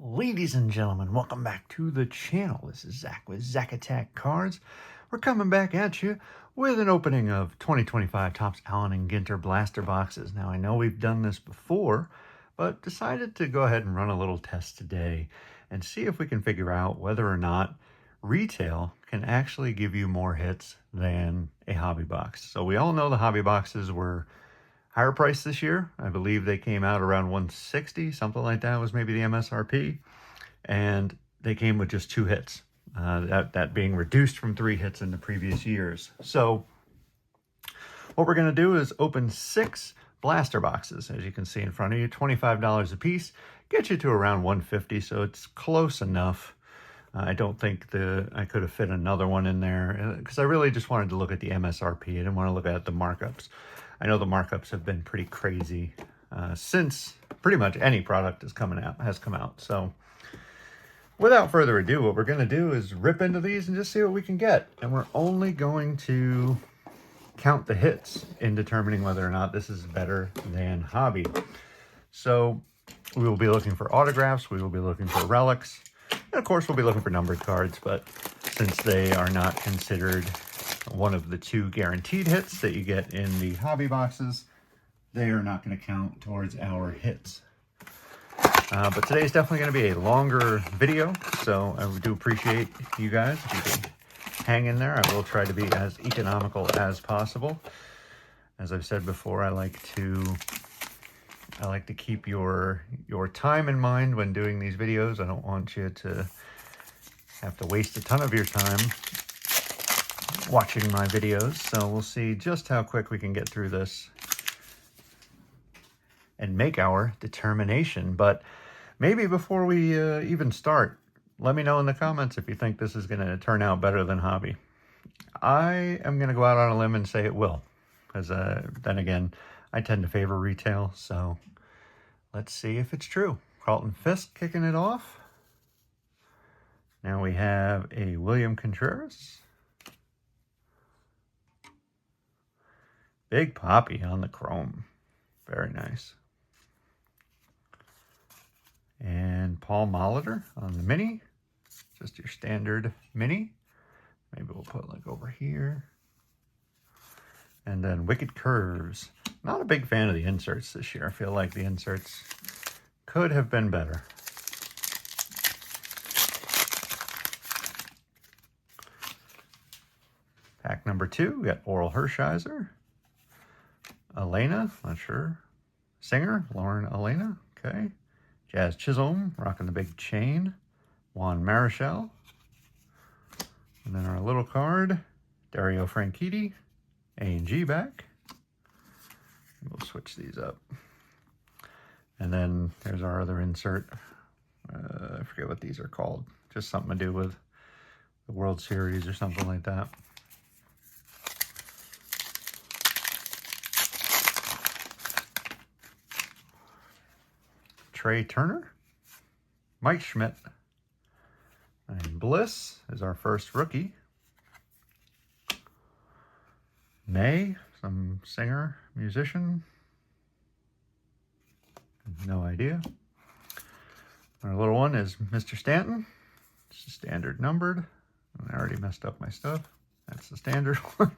Ladies and gentlemen, welcome back to the channel. This is Zach with Zach Attack Cards. We're coming back at you with an opening of 2025 Topps Allen Ginter blaster boxes. Now, I know we've done this before, but decided to go ahead and run a little test today and see if we can figure out whether or not retail can actually give you more hits than a hobby box. So we all know the hobby boxes were higher price this year. I believe they came out around 160, something like that was maybe the MSRP. And they came with just 2 hits, that being reduced from 3 hits in the previous years. So what we're going to do is open 6 blaster boxes, as you can see in front of you, $25 a piece, get you to around 150, so it's close enough. I don't think I could have fit another one in there because I really just wanted to look at the MSRP. I didn't want to look at the markups. I know the markups have been pretty crazy since pretty much any product has come out. So without further ado, what we're going to do is rip into these and just see what we can get. And we're only going to count the hits in determining whether or not this is better than hobby. So we will be looking for autographs. We will be looking for relics. And of course, we'll be looking for numbered cards. But since they are not considered one of the 2 guaranteed hits that you get in the hobby boxes, they are not going to count towards our hits. But today is definitely going to be a longer video, so I do appreciate you guys if you can hang in there. I will try to be as economical as possible. As I've said before, I like to keep your time in mind when doing these videos. I don't want you to have to waste a ton of your time watching my videos, so we'll see just how quick we can get through this and make our determination. But maybe before we even start, let me know in the comments if you think this is going to turn out better than hobby. I am going to go out on a limb and say it will, because then again, I tend to favor retail, so let's see if it's true. Carlton Fisk kicking it off. Now we have a William Contreras. Big Poppy on the chrome. Very nice. And Paul Molitor on the mini. Just your standard mini. Maybe we'll put like over here. And then Wicked Curves. Not a big fan of the inserts this year. I feel like the inserts could have been better. Pack number 2, we got Oral Hershiser. Elena, not sure. Singer, Lauren Elena, okay. Jazz Chisholm, rocking the big chain. Juan Marichal. And then our little card, Dario Franchitti, A&G back. We'll switch these up. And then there's our other insert. I forget what these are called. Just something to do with the World Series or something like that. Trey Turner, Mike Schmidt, and Bliss is our first rookie. May, some singer, musician, no idea. Our little one is Mr. Stanton. It's standard numbered. I already messed up my stuff. That's the standard one.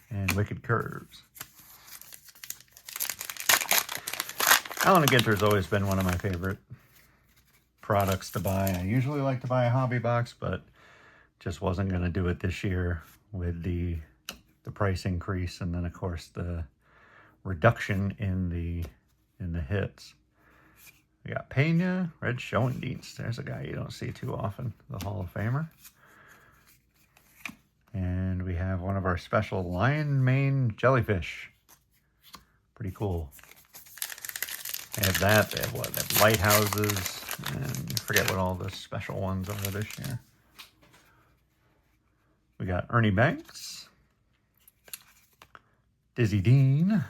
And Wicked Curves. Allen Ginter has always been one of my favorite products to buy. I usually like to buy a hobby box, but just wasn't going to do it this year with the price increase, and then of course the reduction in the hits. We got Pena, Red Schoendienst. There's a guy you don't see too often, the Hall of Famer. And we have one of our special lion mane jellyfish. Pretty cool. They have that. They have what? They have lighthouses. And I forget what all the special ones are this year. We got Ernie Banks. Dizzy Dean.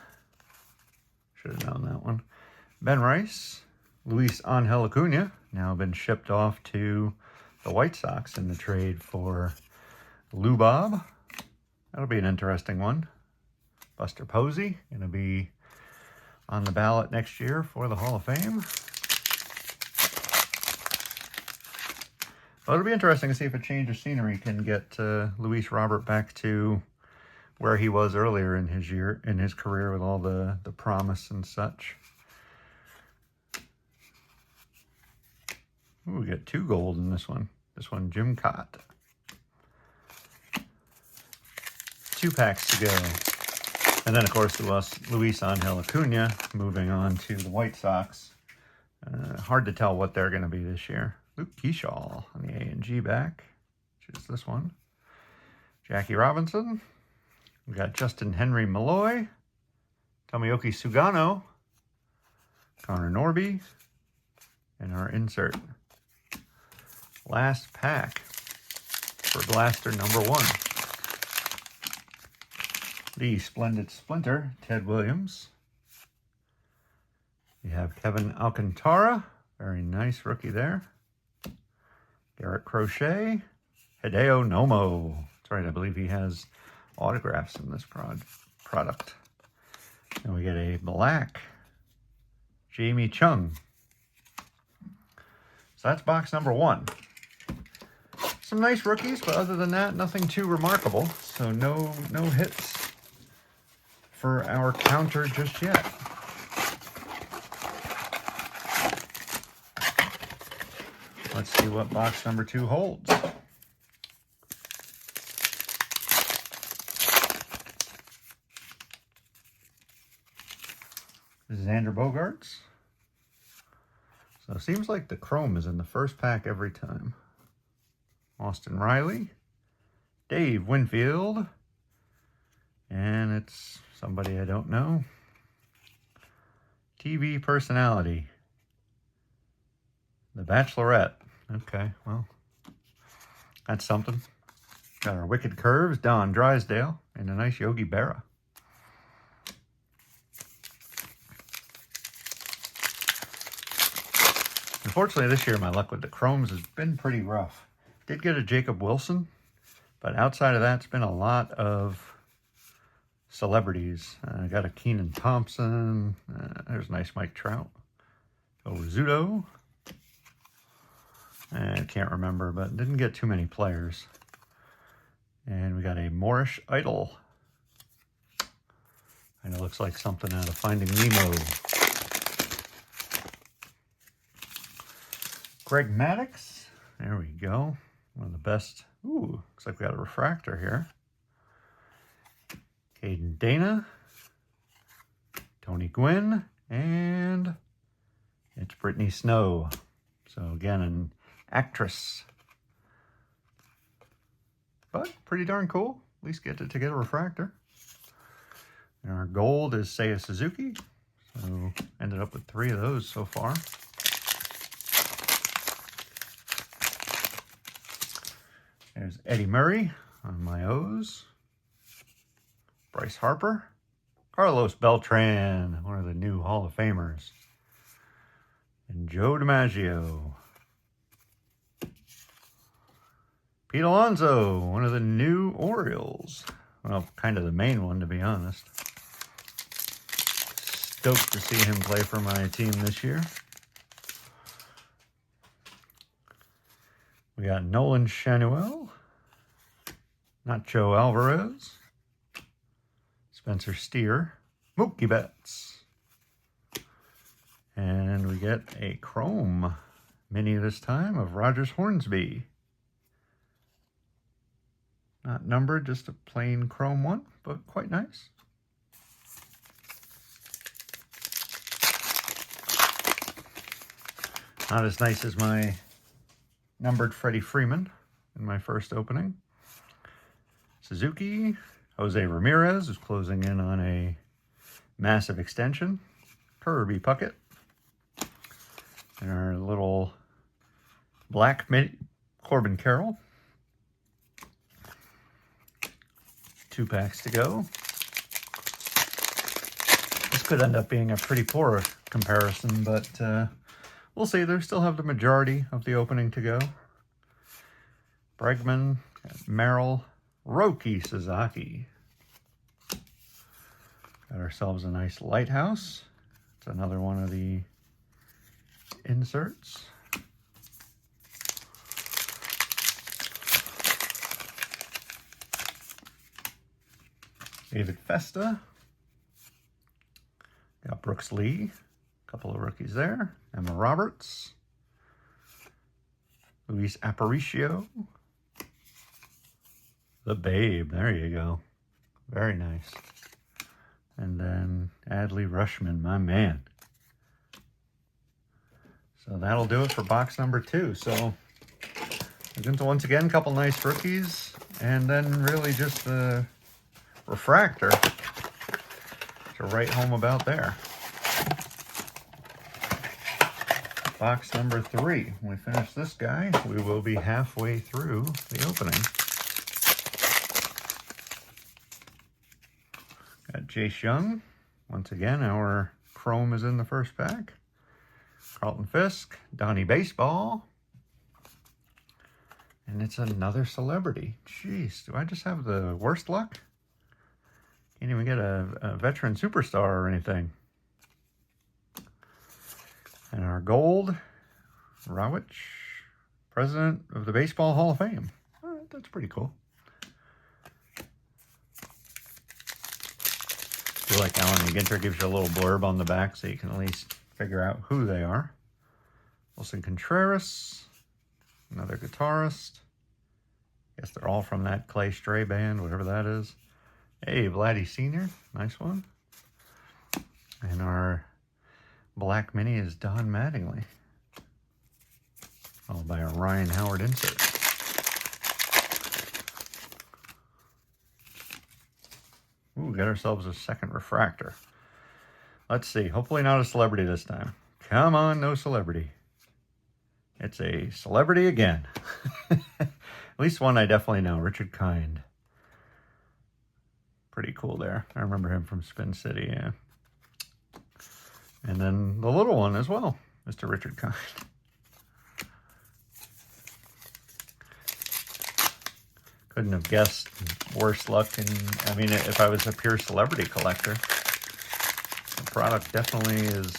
Should have known that one. Ben Rice. Luis Angel Acuna. Now been shipped off to the White Sox in the trade for Lou Bob. That'll be an interesting one. Buster Posey. Going to be on the ballot next year for the Hall of Fame. Well, it'll be interesting to see if a change of scenery can get Luis Robert back to where he was earlier in his career with all the promise and such. Ooh, we got 2 gold in this one. This one, Jim Cott. 2 packs to go. And then, of course, Luis Angel Acuna moving on to the White Sox. Hard to tell what they're going to be this year. Luke Keyshaw on the A&G back, which is this one. Jackie Robinson. We got Justin Henry Malloy. Tomoyoki Sugano. Connor Norby. And our insert. Last pack for blaster number 1. The Splendid Splinter, Ted Williams. You have Kevin Alcantara, very nice rookie there. Garrett Crochet, Hideo Nomo. That's right, I believe he has autographs in this product. And we get a black Jamie Chung. So that's box number 1. Some nice rookies, but other than that, nothing too remarkable. So no hits for our counter just yet. Let's see what box number 2 holds. Xander Bogaerts. So it seems like the chrome is in the first pack every time. Austin Riley. Dave Winfield. And it's somebody I don't know. TV personality. The Bachelorette. Okay, well, that's something. Got our Wicked Curves, Don Drysdale, and a nice Yogi Berra. Unfortunately, this year my luck with the chromes has been pretty rough. Did get a Jacob Wilson, but outside of that, it's been a lot of celebrities. I got a Keenan Thompson. There's a nice Mike Trout. Rizzuto. I can't remember, but didn't get too many players. And we got a Moorish Idol. And it looks like something out of Finding Nemo. Greg Maddux. There we go. One of the best. Ooh, looks like we got a refractor here. Caden Dana. Tony Gwynn. And it's Brittany Snow. So again, an actress. But pretty darn cool. At least get to get a refractor. And our gold is Seiya Suzuki. So ended up with 3 of those so far. There's Eddie Murray on my O's. Bryce Harper. Carlos Beltran, one of the new Hall of Famers. And Joe DiMaggio. Pete Alonso, one of the new Orioles. Well, kind of the main one, to be honest. Stoked to see him play for my team this year. We got Nolan Shanuel. Nacho Alvarez. Spencer Steer. Mookie Betts. And we get a chrome mini this time of Rogers Hornsby. Not numbered, just a plain chrome one, but quite nice. Not as nice as my numbered Freddie Freeman in my first opening. Suzuki, Jose Ramirez is closing in on a massive extension. Kirby Puckett. And our little black Corbin Carroll. 2 packs to go. This could end up being a pretty poor comparison, but we'll see. They still have the majority of the opening to go. Bregman, Merrill, Roki Sasaki. Got ourselves a nice Lighthouse. It's another one of the inserts. David Festa. Got Brooks Lee. A couple of rookies there. Emma Roberts. Luis Aparicio. The Babe. There you go. Very nice. And then Adley Rushman, my man. So that'll do it for box number 2. So once again, a couple nice rookies. And then really just the refractor to write home about there. Box number 3. When we finish this guy, we will be halfway through the opening. Got Jace Young. Once again, our Chrome is in the first pack. Carlton Fisk, Donnie Baseball. And it's another celebrity. Jeez, do I just have the worst luck? Can't even get a veteran superstar or anything. And our gold, Rawich, President of the Baseball Hall of Fame. All right, that's pretty cool. I feel like Allen Ginter gives you a little blurb on the back so you can at least figure out who they are. Wilson Contreras, another guitarist. Guess they're all from that Clay Stray band, whatever that is. Hey, Vladdy Sr., nice one. And our black mini is Don Mattingly. Followed by a Ryan Howard insert. Ooh, got ourselves a second refractor. Let's see. Hopefully not a celebrity this time. Come on, no celebrity. It's a celebrity again. At least one I definitely know. Richard Kind. Pretty cool there. I remember him from Spin City, yeah. And then the little one as well, Mr. Richard Kind. Couldn't have guessed worse luck. I mean, if I was a pure celebrity collector, the product definitely is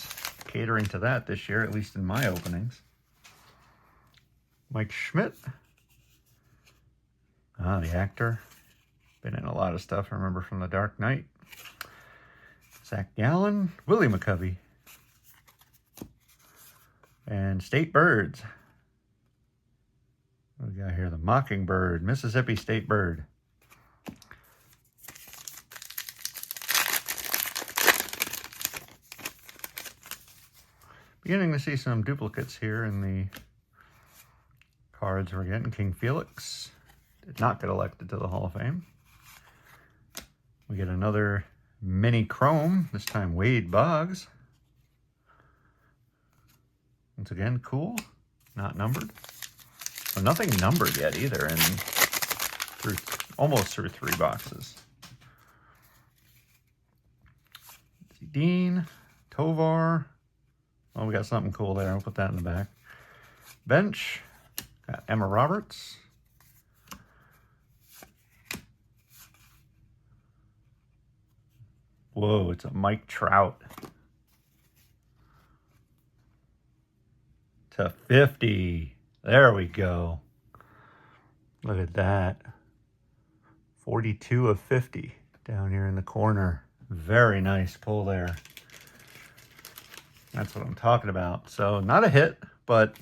catering to that this year, at least in my openings. Mike Schmidt. Ah, the actor. Been in a lot of stuff I remember from The Dark Knight. Zach Gallen. Willie McCovey. And State Birds. What do we got here? The Mockingbird. Mississippi State Bird. Beginning to see some duplicates here in the cards we're getting. King Felix did not get elected to the Hall of Fame. We get another mini chrome, this time Wade Boggs. Once again, cool, not numbered. So nothing numbered yet either, and almost through 3 boxes. Dean, Tovar. Oh, we got something cool there. I'll put that in the back. Bench. Got Emma Roberts. Whoa, it's a Mike Trout. To 50. There we go. Look at that. 42 of 50 down here in the corner. Very nice pull there. That's what I'm talking about. So not a hit, but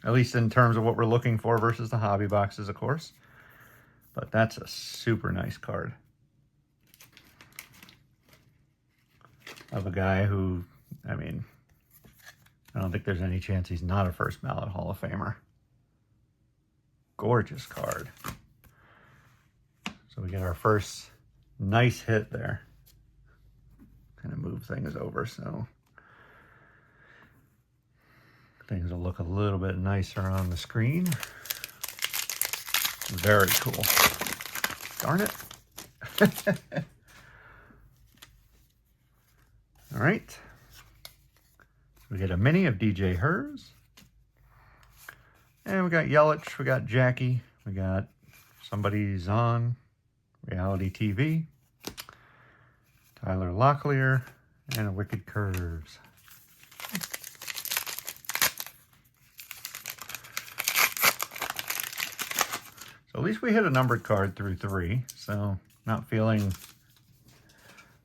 at least in terms of what we're looking for versus the hobby boxes, of course. But that's a super nice card. Of a guy who, I mean, I don't think there's any chance he's not a first ballot Hall of Famer. Gorgeous card. So we get our first nice hit there. Kind of move things over so things will look a little bit nicer on the screen. Very cool. Darn it. All right. We get a mini of DJ Hers. And we got Yelich, we got Jackie, we got Somebody's On Reality TV, Tyler Locklear, and a Wicked Curves. So at least we hit a numbered card through 3, so not feeling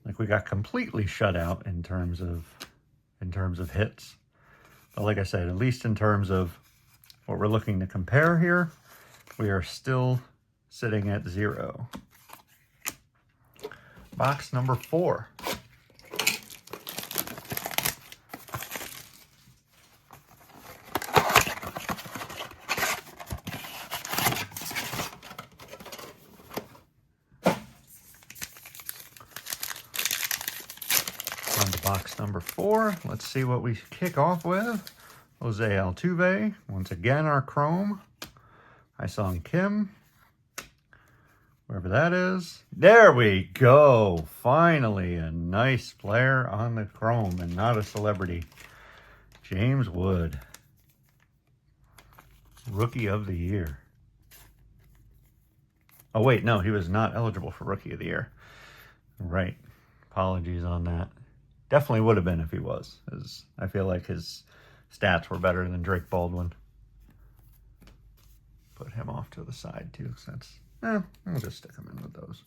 Like we got completely shut out in terms of hits. But like I said, at least in terms of what we're looking to compare here, we are still sitting at 0. Box number 4. On to box number 4. Let's see what we kick off with. Jose Altuve, once again our Chrome. Hi-Sung Kim, wherever that is. There we go. Finally, a nice player on the Chrome and not a celebrity. James Wood, Rookie of the Year. Oh, wait, no, he was not eligible for Rookie of the Year. Right. Apologies on that. Definitely would have been if he was, as I feel like his stats were better than Drake Baldwin. Put him off to the side, too, since I'll just stick him in with those.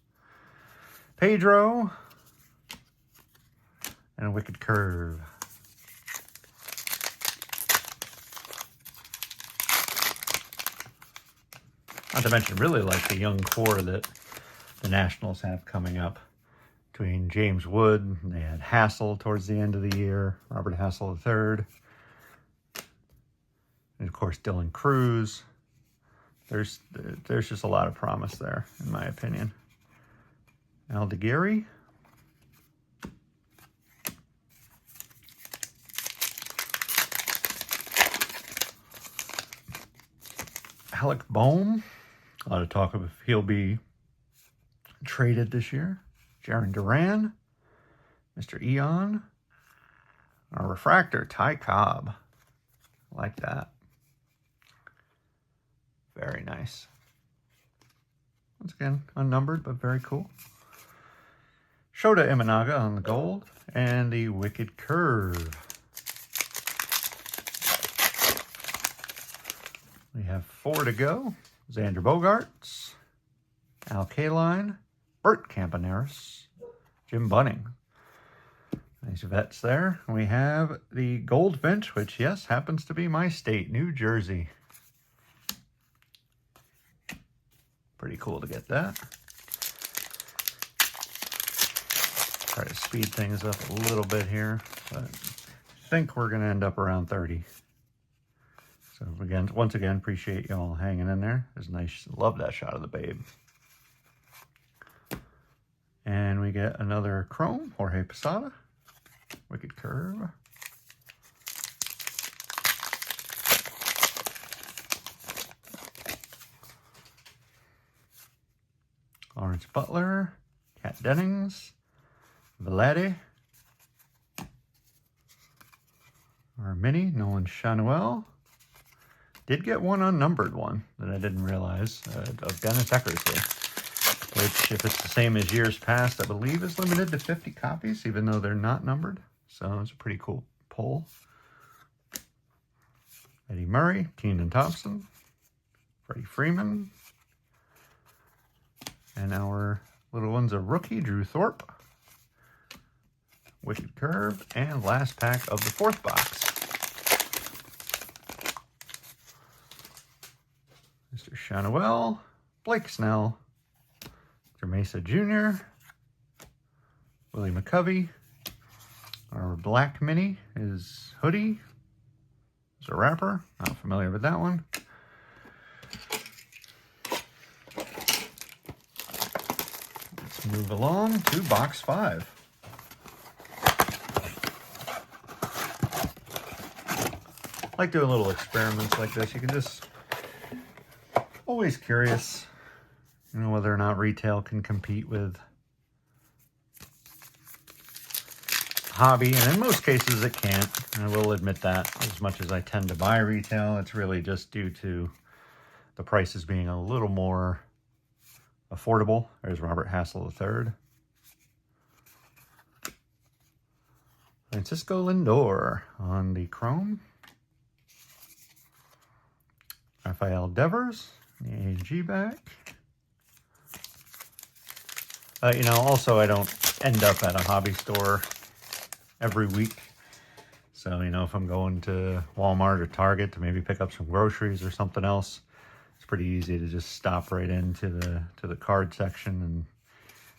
Pedro. And a Wicked Curve. Not to mention, really like the young core that the Nationals have coming up. Between James Wood, they had Hassel towards the end of the year, Robert Hassel III. And of course, Dylan Cruz. There's just a lot of promise there, in my opinion. Aldeguerri. Alec Bohm. A lot of talk of if he'll be traded this year. Jaron Duran. Mr. Eon. Our refractor, Ty Cobb. I like that. Very nice. Once again, unnumbered, but very cool. Shota Imanaga on the gold. And the Wicked Curve. We have 4 to go. Xander Bogaerts. Al Kaline. Bert Campaneris. Jim Bunning. Nice vets there. We have the Goldfinch, which, yes, happens to be my state, New Jersey. Pretty cool to get that. Try to speed things up a little bit here, but I think we're going to end up around 30. So again, once again, appreciate y'all hanging in there. It was nice. Love that shot of the babe. And we get another Chrome, Jorge Posada. Wicked Curve. Lawrence Butler. Kat Dennings. Vlade. Our mini, Nolan Chanuel. Did get one unnumbered one that I didn't realize, of Dennis Eckersley, which, if it's the same as years past, I believe is limited to 50 copies, even though they're not numbered. So it's a pretty cool pull. Eddie Murray, Keenan Thompson, Freddie Freeman, and our little one's a rookie, Drew Thorpe, Wicked Curve, and last pack of the 4th box. Mr. Chanuel, Blake Snell, Mr. Mesa Jr., Willie McCovey. Our black mini is Hoodie. It's a wrapper. Not familiar with that one. Let's move along to box 5. I like doing little experiments like this. You can just... Always curious, whether or not retail can compete with hobby, and in most cases it can't. I will admit that. As much as I tend to buy retail, it's really just due to the prices being a little more affordable. There's Robert Hassel III. Francisco Lindor on the Chrome. Rafael Devers. The AG back. Also, I don't end up at a hobby store every week. So, you know, if I'm going to Walmart or Target to maybe pick up some groceries or something else, it's pretty easy to just stop right into the card section and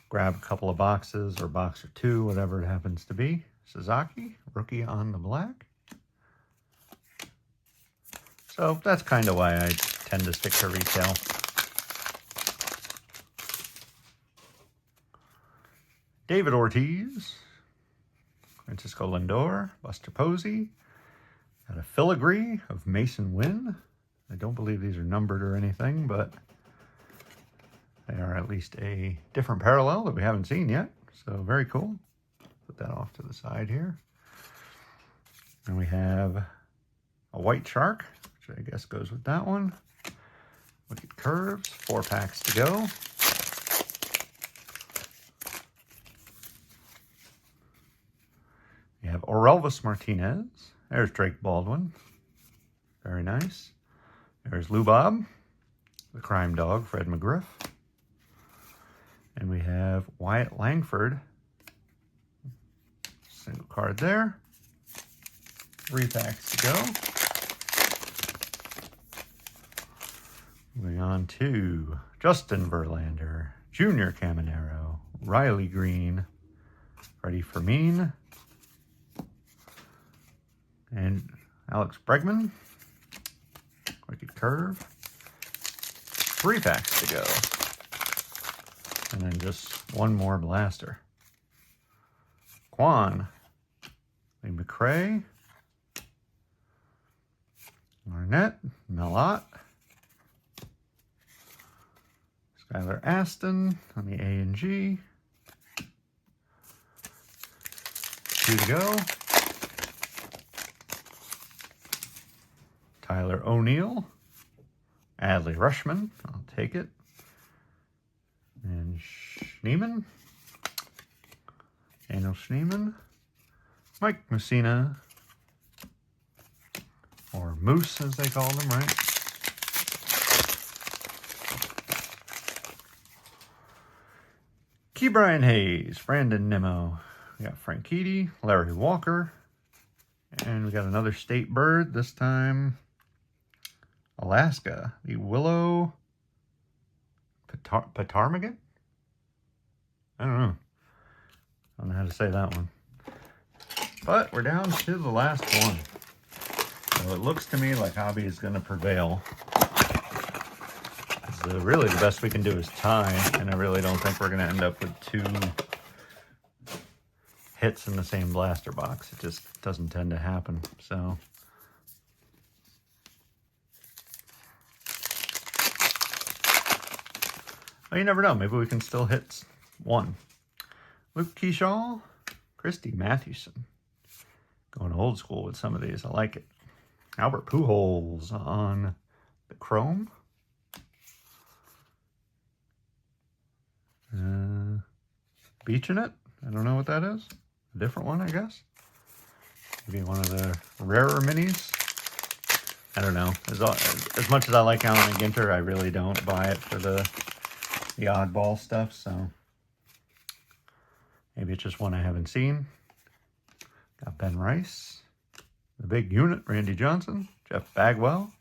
grab a couple of boxes or box or two, whatever it happens to be. Sasaki, rookie on the black. So that's kind of why I tend to stick to retail. David Ortiz, Francisco Lindor, Buster Posey. Got a filigree of Mason Wynn. I don't believe these are numbered or anything, but they are at least a different parallel that we haven't seen yet. So very cool. Put that off to the side here. And we have a white shark, which I guess goes with that one. Wicked Curves, 4 packs to go. We have Orelvis Martinez. There's Drake Baldwin. Very nice. There's Lou Bob, the crime dog, Fred McGriff. And we have Wyatt Langford. Single card there. 3 packs to go. Moving on to Justin Verlander, Junior Caminero, Riley Green, Freddie Fermin, and Alex Bregman. Wicked Curve. 3 packs to go. And then just one more blaster. Quan, Lee McRae, Arnett, Melott, Skylar Aston on the A and G. 2 to go. Tyler O'Neill, Adley Rushman, I'll take it. And Schneeman, Daniel Schneeman, Mike Messina, or Moose as they call them, right? Ke'Bryan Hayes, Brandon Nimmo, we got Frank Keedy, Larry Walker, and we got another state bird, this time Alaska, the Willow Ptarmigan? I don't know. I don't know how to say that one. But we're down to the last one. So it looks to me like hobby is going to prevail. Really the best we can do is tie, and I really don't think we're going to end up with 2 hits in the same blaster box. It just doesn't tend to happen. So well, you never know. Maybe we can still hit 1. Luke Keyshaw, Christy Mathewson. Going old school with some of these. I like it. Albert Pujols on the chrome. Beaching it. I don't know what that is. A different one, I guess. Maybe one of the rarer minis. I don't know. As much as I like Allen Ginter, I really don't buy it for the oddball stuff, so maybe it's just one I haven't seen. Got Ben Rice, the big unit, Randy Johnson, Jeff Bagwell,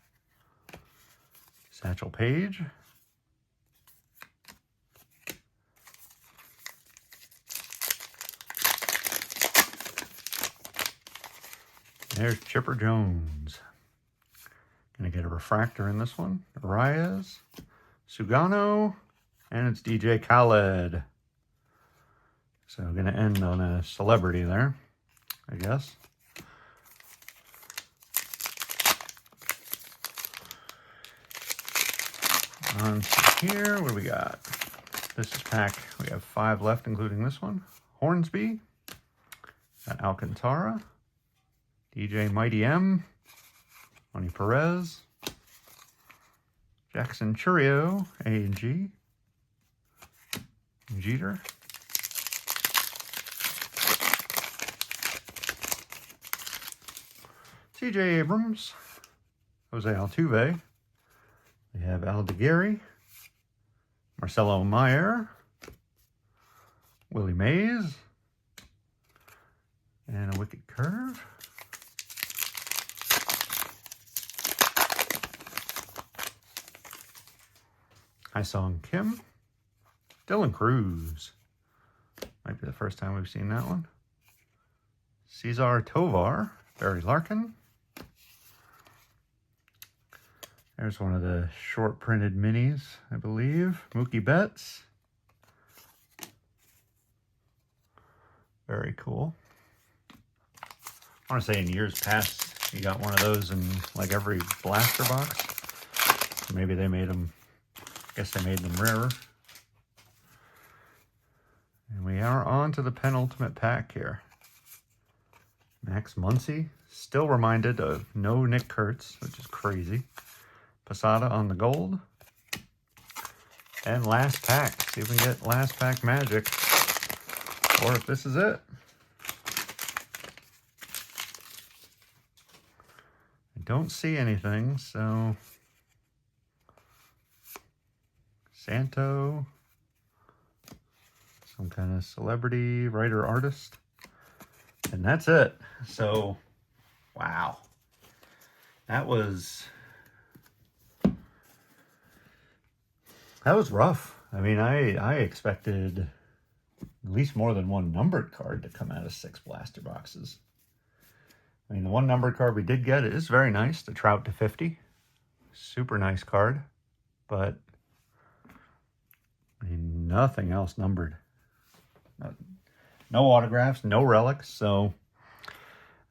Satchel Paige, there's Chipper Jones. Gonna get a refractor in this one. Arias, Sugano, and it's DJ Khaled. So gonna end on a celebrity there, I guess. On to here, what do we got? This is pack, we have 5 left, including this one. Hornsby, got Alcantara, DJ Mighty M, Tony Perez, Jackson Churio, A&G, Jeter, CJ Abrams, Jose Altuve, we have Al DeGary, Marcelo Meyer, Willie Mays. And a Wicked Curve. Sung Kim. Dylan Cruz. Might be the first time we've seen that one. Cesar Tovar. Barry Larkin. There's one of the short printed minis, I believe. Mookie Betts. Very cool. I want to say in years past, you got one of those in like every blaster box. Maybe they made them, I guess they made them rarer. And we are on to the penultimate pack here. Max Muncy, still reminded of no Nick Kurtz, which is crazy. Posada on the gold. And last pack. See if we can get last pack magic. Or if this is it. I don't see anything, so Santo. Some kind of celebrity, writer, artist. And that's it. So, wow. That was rough. I mean, I expected at least more than one numbered card to come out of 6 blaster boxes. I mean, the one numbered card we did get is very nice, the Trout /50. Super nice card, but I mean, nothing else numbered. No autographs, no relics. So,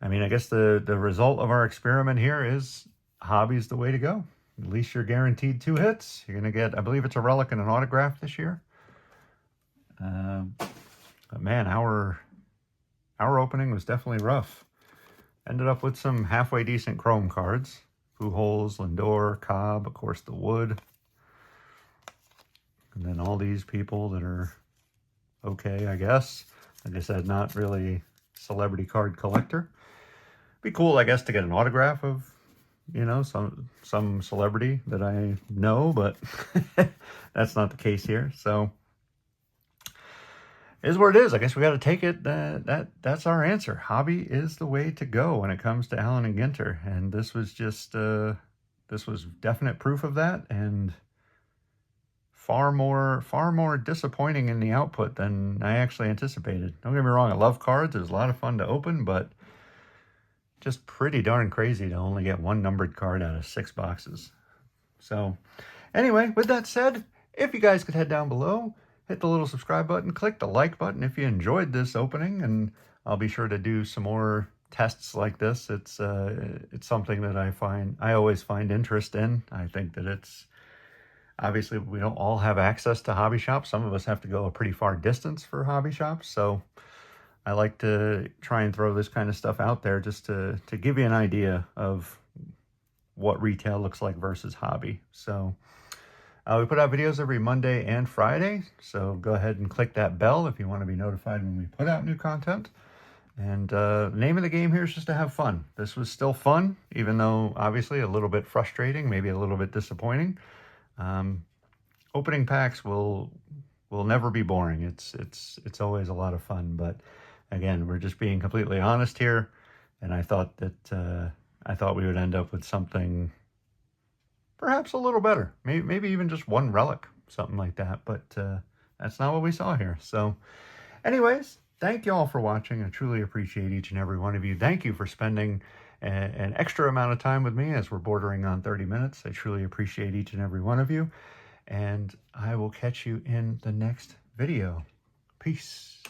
I mean, I guess the result of our experiment here is hobby's the way to go. At least you're guaranteed 2 hits. You're going to get, I believe it's a relic and an autograph this year. But man, our opening was definitely rough. Ended up with some halfway decent chrome cards. Pujols, Lindor, Cobb, of course the Wood. And then all these people that are okay, I guess. Like I said, not really celebrity card collector. Be cool, I guess, to get an autograph of, you know, some celebrity that I know, but that's not the case here. So it is what it is. I guess we got to take it. That's our answer. Hobby is the way to go when it comes to Allen and Ginter, and this was just this was definite proof of that, and far more disappointing in the output than I actually anticipated. Don't get me wrong, I love cards. It was a lot of fun to open, but just pretty darn crazy to only get one numbered card out of 6 boxes. So anyway, with that said, if you guys could head down below, hit the little subscribe button, click the like button if you enjoyed this opening, and I'll be sure to do some more tests like this. It's something that I always find interest in. I think that it's, obviously we don't all have access to hobby shops. Some of us have to go a pretty far distance for hobby shops, so I like to try and throw this kind of stuff out there just to give you an idea of what retail looks like versus hobby. So we put out videos every Monday and Friday, so go ahead and click that bell if you want to be notified when we put out new content. And the name of the game here is just to have fun. This was still fun, even though obviously a little bit frustrating, maybe a little bit disappointing. Opening packs will never be boring. It's always a lot of fun, but again, we're just being completely honest here, and I thought we would end up with something perhaps a little better, maybe even just one relic, something like that, but that's not what we saw here. So anyways, thank you all for watching. I truly appreciate each and every one of you. Thank you for spending an extra amount of time with me as we're bordering on 30 minutes. I truly appreciate each and every one of you, and I will catch you in the next video. Peace.